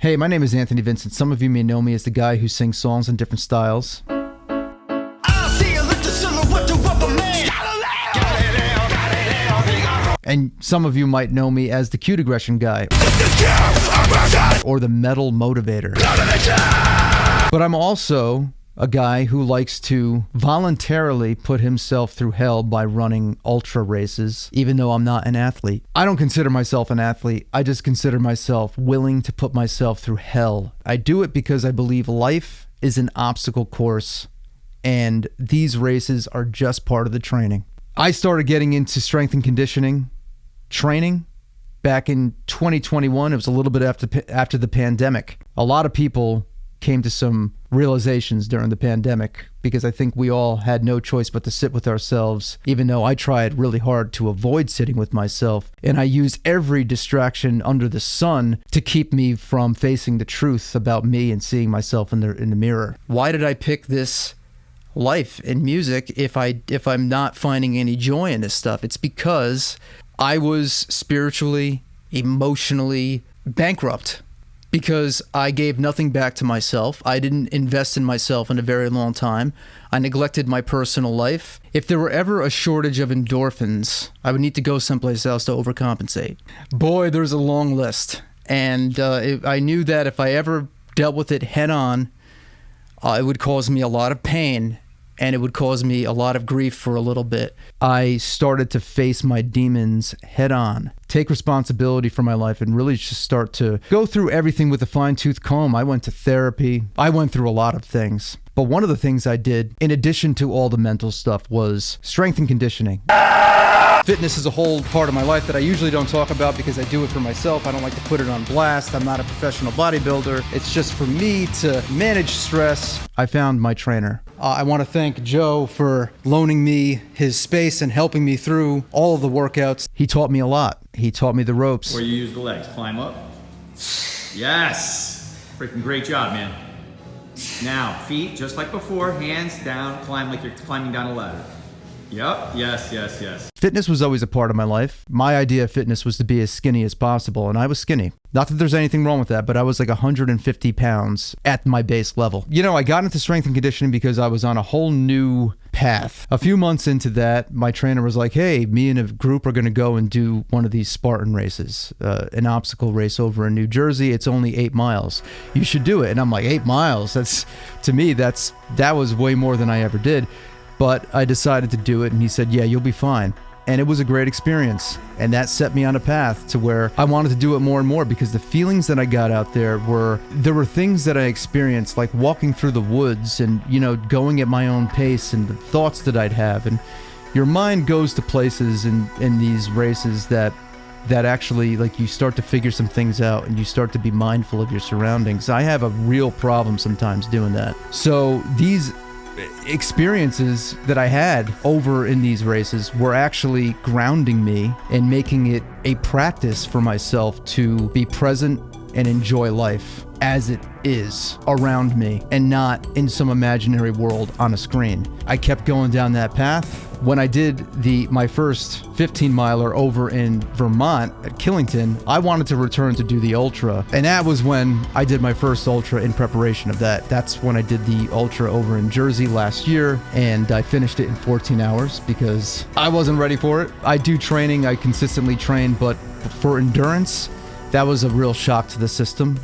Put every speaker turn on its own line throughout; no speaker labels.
Hey, my name is Anthony Vincent. Some of you may know me as the guy who sings songs in different styles. And some of you might know me as the cute aggression guy. Or the metal motivator. But I'm also a guy who likes to voluntarily put himself through hell by running ultra races, even though I'm not an athlete. I don't consider myself an athlete. I just consider myself willing to put myself through hell. I do it because I believe life is an obstacle course, and these races are just part of the training. I started getting into strength and conditioning training back in 2021. It was a little bit after the pandemic. A lot of people came to some realizations during the pandemic because I think we all had no choice but to sit with ourselves, even though I tried really hard to avoid sitting with myself. And I used every distraction under the sun to keep me from facing the truth about me and seeing myself in the mirror. Why did I pick this life in music if I'm not finding any joy in this stuff? It's because I was spiritually, emotionally bankrupt. Because I gave nothing back to myself. I didn't invest in myself in a very long time. I neglected my personal life. If there were ever a shortage of endorphins, I would need to go someplace else to overcompensate. Boy, there's a long list. And I knew that if I ever dealt with it head on, it would cause me a lot of pain. And it would cause me a lot of grief for a little bit. I started to face my demons head on, take responsibility for my life, and really just start to go through everything with a fine-tooth comb. I went to therapy. I went through a lot of things. But one of the things I did, in addition to all the mental stuff, was strength and conditioning. Fitness is a whole part of my life that I usually don't talk about because I do it for myself. I don't like to put it on blast. I'm not a professional bodybuilder. It's just for me to manage stress. I found my trainer. I want to thank Joe for loaning me his space and helping me through all of the workouts. He taught me a lot. He taught me the ropes.
Or you use the legs. Climb up. Yes! Freaking great job, man. Now, feet, just like before, hands down, climb like you're climbing down a ladder. Yep, yes.
Fitness was always a part of my life. My idea of fitness was to be as skinny as possible, and I was skinny. Not that there's anything wrong with that, but I was like 150 pounds at my base level. You know, I got into strength and conditioning because I was on a whole new path. A few months into that, my trainer was like, hey, me and a group are going to go and do one of these Spartan races, an obstacle race over in New Jersey. It's only 8 miles. You should do it. And I'm like, 8 miles? To me, that was way more than I ever did. But I decided to do it, and he said, yeah, you'll be fine. And it was a great experience. And that set me on a path to where I wanted to do it more and more, because the feelings that I got out there were things that I experienced, like walking through the woods and, you know, going at my own pace, and the thoughts that I'd have. And your mind goes to places in these races that actually, like, you start to figure some things out and you start to be mindful of your surroundings. I have a real problem sometimes doing that. So these experiences that I had over in these races were actually grounding me and making it a practice for myself to be present and enjoy life as it is around me and not in some imaginary world on a screen. I kept going down that path. When I did my first 15-miler over in Vermont at Killington, I wanted to return to do the ultra, and that was when I did my first ultra in preparation of that. That's when I did the ultra over in Jersey last year, and I finished it in 14 hours because I wasn't ready for it. I do training, I consistently train, but for endurance, that was a real shock to the system.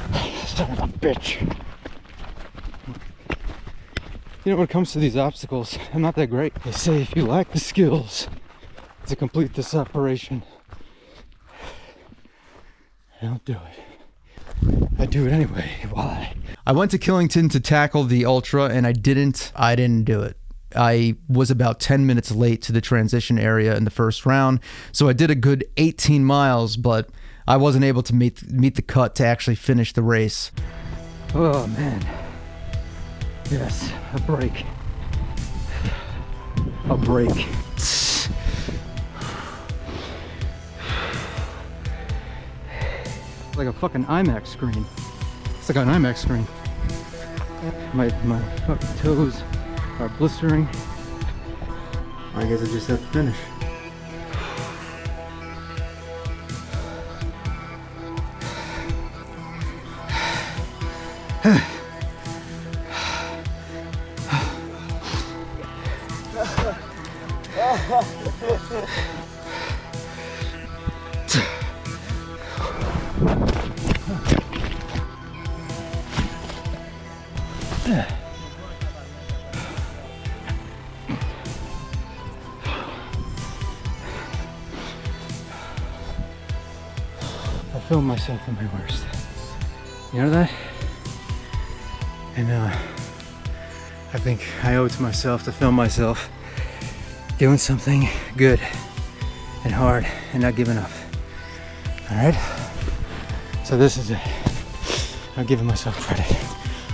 Son of a bitch. You know, when it comes to these obstacles, I'm not that great. They say if you lack the skills to complete this operation, I don't do it. I do it anyway. Why? I went to Killington to tackle the ultra, and I didn't do it. I was about 10 minutes late to the transition area in the first round, so I did a good 18 miles, but I wasn't able to meet the cut to actually finish the race. Oh, man. Yes, a break. A break. Like a fucking IMAX screen. It's like an IMAX screen. My fucking toes are blistering. I guess I just have to finish.
I film myself at my worst. You know that? And I think I owe it to myself to film myself doing something good and hard and not giving up. Alright? So this is it. I'm giving myself credit.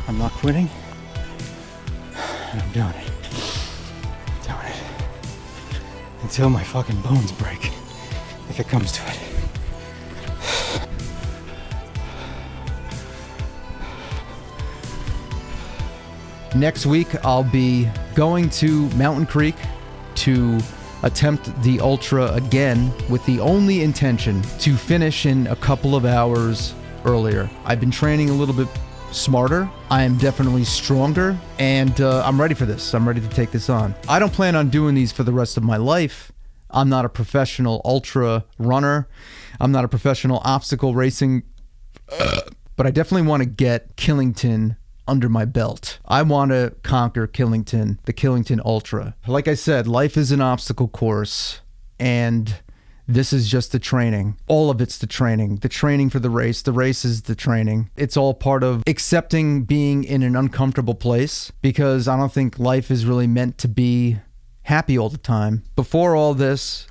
I'm not quitting. And I'm doing it. Doing it. Until my fucking bones break. If it comes to it.
Next week, I'll be going to Mountain Creek to attempt the ultra again with the only intention to finish in a couple of hours earlier. I've been training a little bit smarter. I am definitely stronger, and I'm ready for this. I'm ready to take this on. I don't plan on doing these for the rest of my life. I'm not a professional ultra runner. I'm not a professional obstacle racing, but I definitely want to get Killington under my belt. I want to conquer Killington, the Killington Ultra. Like I said, life is an obstacle course, and this is just the training. All of it's the training. The training for the race. The race is the training. It's all part of accepting being in an uncomfortable place, because I don't think life is really meant to be happy all the time. Before all this,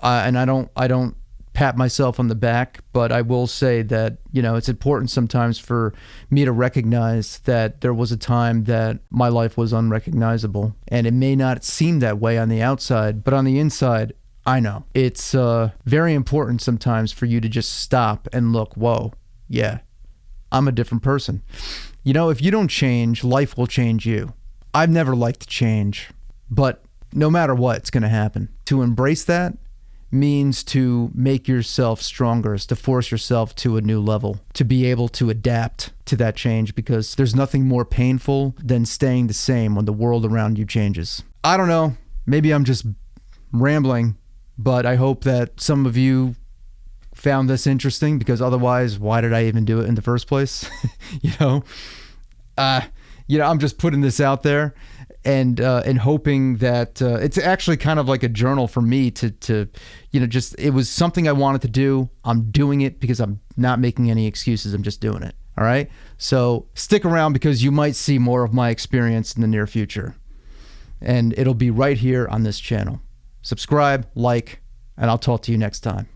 and I don't pat myself on the back, but I will say that, you know, it's important sometimes for me to recognize that there was a time that my life was unrecognizable, and it may not seem that way on the outside, but on the inside, I know. It's very important sometimes for you to just stop and look, whoa, yeah, I'm a different person. You know, if you don't change, life will change you. I've never liked change, but no matter what, it's going to happen. To embrace that means to make yourself stronger, is to force yourself to a new level, to be able to adapt to that change, because there's nothing more painful than staying the same when the world around you changes. I don't know, maybe I'm just rambling, but I hope that some of you found this interesting, because otherwise, why did I even do it in the first place? You know, I'm just putting this out there, and hoping that it's actually kind of like a journal for me to just, it was something I wanted to do. I'm doing it because I'm not making any excuses. I'm just doing it. All right. So stick around, because you might see more of my experience in the near future, and it'll be right here on this channel. Subscribe, like, and I'll talk to you next time.